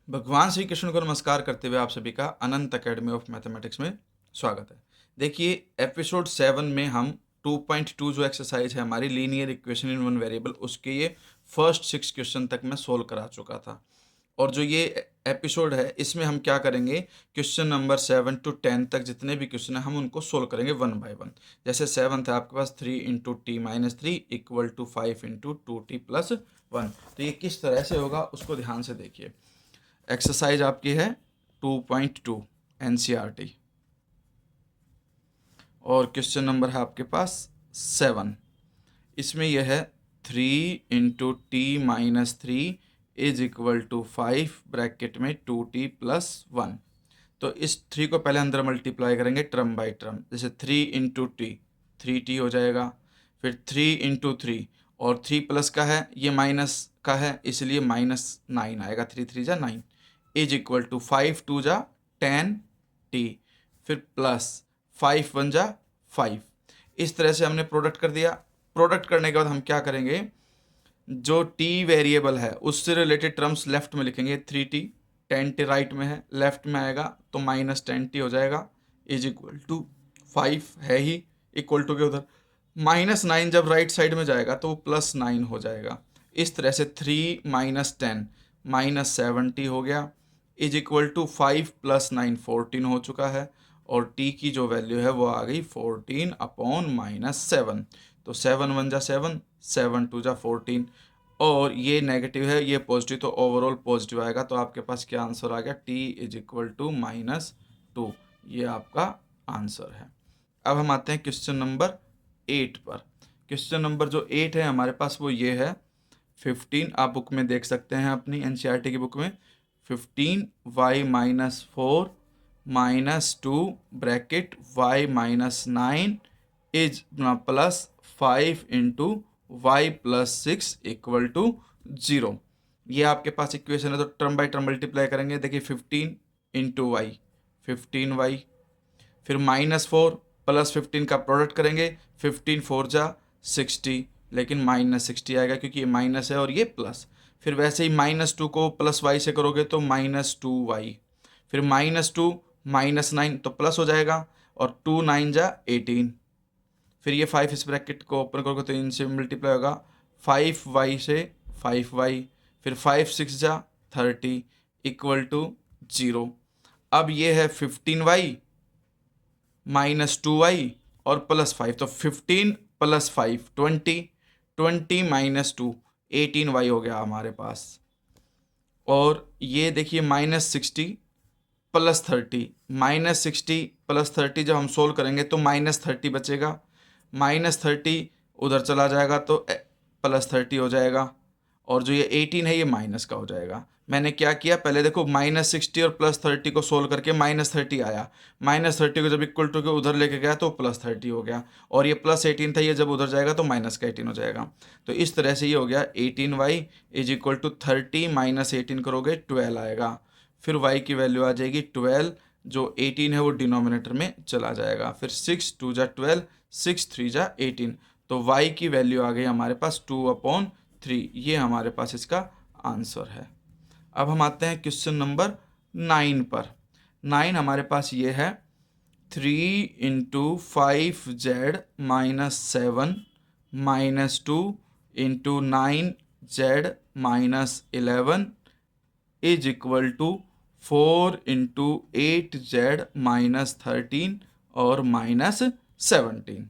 भगवान श्री कृष्ण को नमस्कार करते हुए आप सभी का अनंत अकेडमी ऑफ मैथमेटिक्स में स्वागत है। देखिए एपिसोड 7 में हम 2.2 जो एक्सरसाइज है हमारी linear equation in one variable, उसके ये फर्स्ट 6 क्वेश्चन तक मैं सोल्व करा चुका था। और जो ये एपिसोड है इसमें हम क्या करेंगे, क्वेश्चन नंबर 7 to 10 तक जितने भी क्वेश्चन हैं हम उनको सोल्व करेंगे वन बाय वन। जैसे 7 था आपके पास 3 into t minus 3 equal to 5 into 2t plus 1। तो ये किस तरह से होगा उसको ध्यान से देखिए। एक्सरसाइज आपकी है 2.2 NCERT और क्वेश्चन नंबर है आपके पास 7। इसमें यह है 3 into t minus 3 is equal to 5 bracket में 2t प्लस 1। तो इस 3 को पहले अंदर मल्टीप्लाई करेंगे टर्म बाय टर्म। जैसे 3 इंटू टी 3t हो जाएगा, फिर 3 इंटू 3 और 3 प्लस का है, ये माइनस का है इसलिए -9 आएगा, 3 3 जा 9 इज इक्वल टू 5 2 जा 10t, फिर प्लस 5 1 जा 5। इस तरह से हमने प्रोडक्ट कर दिया। प्रोडक्ट करने के बाद हम क्या करेंगे, जो t वेरिएबल है उससे रिलेटेड टर्म्स लेफ्ट में लिखेंगे। 3t 10t राइट में है, लेफ्ट में आएगा तो -10t हो जाएगा इज इक्वल टू 5 है ही इक्वल टू के उधर -9 जब राइट साइड में जाएगा तो वो +9 हो जाएगा। इस तरह से 3 - 10 -70 हो गया इज इक्वल टू 5 + 9 14 हो चुका है। और t की जो वैल्यू है वो आ गई 14/-7। तो 7 1 जा 7, 7 2 जा 14 और ये नेगेटिव है ये पॉजिटिव, तो ओवरऑल पॉजिटिव आएगा। तो आपके पास क्या आंसर आ गया, t इज इक्वल टू -2। ये आपका आंसर है। अब हम आते हैं क्वेश्चन नंबर 8 पर। क्वेश्चन नंबर जो 8 है हमारे पास वो ये है 15। आप बुक में देख सकते हैं अपनी NCERT की बुक में 15y - 4 - 2 bracket y - 9 is plus 5 into y plus 6 equal to 0। ये आपके पास इक्वेशन है तो टर्म बाय टर्म मल्टीप्लाई करेंगे। देखिए 15 इंटू वाई 15y, फिर -4 प्लस 15 का प्रोडक्ट करेंगे, 15 4 जा 60, लेकिन -60 आएगा क्योंकि ये माइनस है और ये प्लस। फिर वैसे ही -2 को प्लस y से करोगे तो -2y, फिर -2 -9 तो प्लस हो जाएगा और 2 9 जा 18। फिर ये 5 इस ब्रैकेट को ओपन करोगे तो इनसे मल्टीप्लाई होगा 5y से 5y, फिर 5 6 जा 30 इक्वल टू 0। अब ये है 15y -2y और +5, तो 15 + 5 20, 20 - 2 18y हो गया हमारे पास। और ये देखिए -60 + 30, -60 + 30 जब हम सोल्व करेंगे तो -30 बचेगा, -30 उधर चला जाएगा तो +30 हो जाएगा और जो ये 18 है ये माइनस का हो जाएगा। मैंने क्या किया, पहले देखो -60 और +30 को सोल्व करके -30 आया, -30 को जब इक्वल टू के उधर लेके गया तो +30 हो गया और ये +18 था, ये जब उधर जाएगा तो -18 हो जाएगा। तो इस तरह से ये हो गया 18y इज इक्वल टू 30 - 18 करोगे 12 आएगा। फिर y की वैल्यू आ जाएगी 12, जो 18 है वो डिनोमिनेटर में चला जाएगा। फिर 6 2 जा 12, 6 3 जा 18, तो y की वैल्यू आ गई हमारे पास 2/3। ये हमारे पास इसका आंसर है। अब हम आते हैं क्वेश्चन नंबर 9 पर। 9 हमारे पास ये है 3 into 5z - 7 - 2 into 9z - 11 is equal to 4 into 8z - 13 और -17।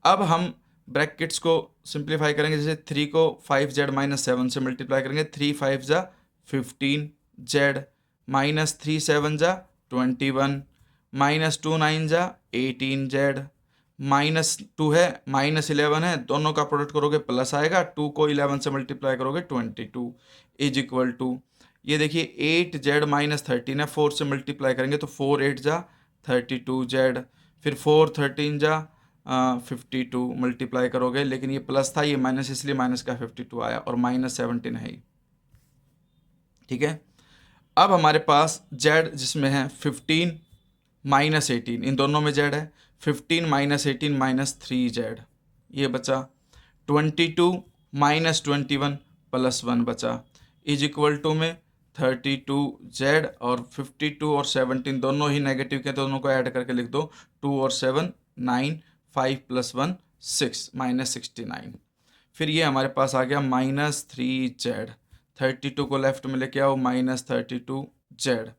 अब हम ब्रैकेट्स को सिंप्लीफाई करेंगे। जैसे 3 को 5z - 7 से मल्टीप्लाई करेंगे, 3 5 जा 15z, -3 7 जा 21, -2 9 जा 18z, -2 है -11 है, दोनों का प्रोडक्ट करोगे प्लस आएगा, 2 को 11 से मल्टीप्लाई करोगे 22 इज इक्वल टू, ये देखिए 8z - 13 है, 4 से मल्टीप्लाई करेंगे तो 4 8 जा 32z, फिर 4 13 जा 52 मल्टीप्लाई करोगे, लेकिन ये प्लस था ये माइनस इसलिए माइनस का 52 आया और -17 है ही। ठीक है, अब हमारे पास z जिसमें है 15 - 18, इन दोनों में z है, 15 - 18 -3z ये बचा, 22 - 21 +1 बचा इज इक्वल टू में 32z और 52 और 17 दोनों ही नेगेटिव के, दोनों को ऐड करके लिख दो 2 और 7 9, 5 + 1 6 -69। फिर ये हमारे पास आ गया -3z, 32 को लेफ्ट में लेके आओ -32z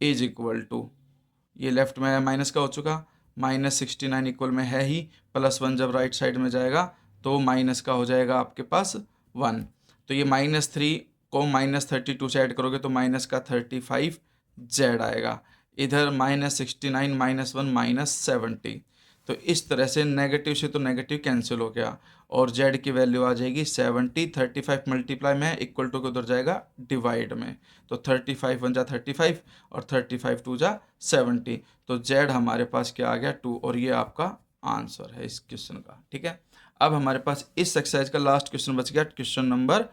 इज इक्वल टू, ये लेफ्ट में माइनस का हो चुका, -69 इक्वल में है ही, +1 जब राइट साइड में जाएगा तो माइनस का हो जाएगा आपके पास 1। तो ये -3 को -32 से ऐड करोगे तो माइनस का 35z आएगा। इधर -69 -1 -70। तो इस तरह से नेगेटिव से तो नेगेटिव कैंसिल हो गया और z की वैल्यू आ जाएगी 70। 35 मल्टीप्लाई में इक्वल टू के उधर जाएगा डिवाइड में, तो 35 1 जा 35 और 35 2 जा 70। तो z हमारे पास क्या आ गया 2, और ये आपका आंसर है इस क्वेश्चन का। ठीक है, अब हमारे पास इस एक्सरसाइज का लास्ट क्वेश्चन बच गया, क्वेश्चन नंबर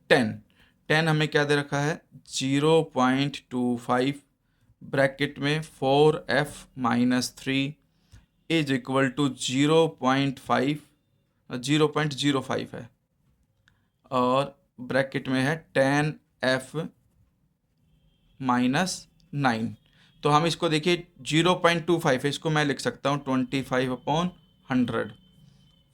10 हमें क्या दे रखा है 0.25 ब्रैकेट में 4f - 3 इज इक्वल टू 0.05 है और ब्रैकेट में है 10f - 9। तो हम इसको देखिए 0.25 है, इसको मैं लिख सकता हूँ 25/100।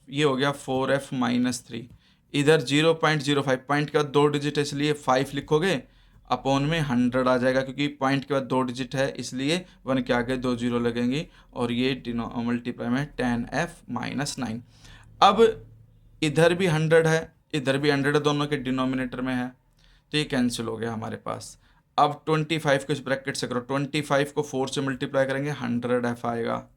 ये हो गया 4f - 3। इधर 0.05 पॉइंट के बाद 2 डिजिट है इसलिए 5 लिखोगे, अपॉन में 100 आ जाएगा, क्योंकि पॉइंट के बाद 2 डिजिट है इसलिए 1 के आगे 2 जीरो लगेंगी और ये मल्टीप्लाई में 10f - 9। अब इधर भी 100 है, इधर भी 100 है, दोनों के डिनोमिनेटर में है, तो ये कैंसिल हो गया हमारे पास। अब 25 को इस ब्रैकेट से करो, 25 को 4 से मल्टीप्लाई करेंगे 100f आएगा।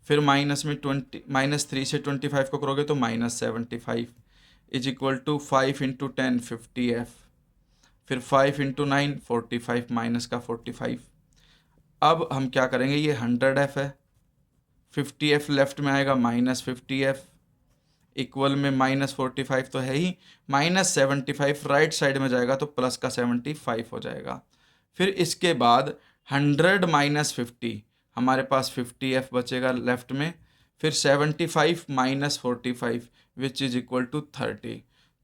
फिर माइनस में -3 से 25 को करोगे तो -75 इज इक्वल टू 5 × 10 50f। फिर 5 × 9 45 माइनस का 45। अब हम क्या करेंगे, ये 100f है, 50f लेफ्ट में आएगा -50f इक्वल में -45 तो है ही, -75 राइट साइड में जाएगा तो प्लस का 75 हो जाएगा। फिर इसके बाद 100 - 50 हमारे पास 50f बचेगा लेफ्ट में, फिर 75 - 45 विच इज इक्वल टू 30।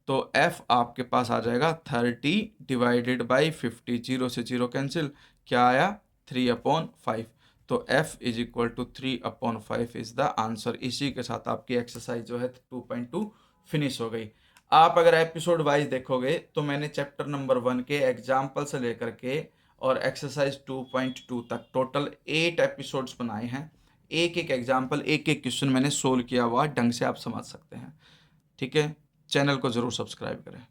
तो f आपके पास आ जाएगा 30 डिवाइडेड बाई 50, 0 से 0 कैंसिल, क्या आया 3/5। तो f is equal to 3/5 is the answer. इसी के साथ आपकी एक्सरसाइज जो है 2.2 फिनिश हो गई। आप अगर एपिसोड वाइज देखोगे तो मैंने चैप्टर नंबर 1 के एग्जाम्पल से लेकर के और एक्सरसाइज 2.2 तक टोटल 8 एपिसोड्स बनाए हैं। एक एक एग्जाम्पल, एक एक क्वेश्चन मैंने सोल्व किया हुआ ढंग से आप समझ सकते हैं। ठीक है, चैनल को ज़रूर सब्सक्राइब करें।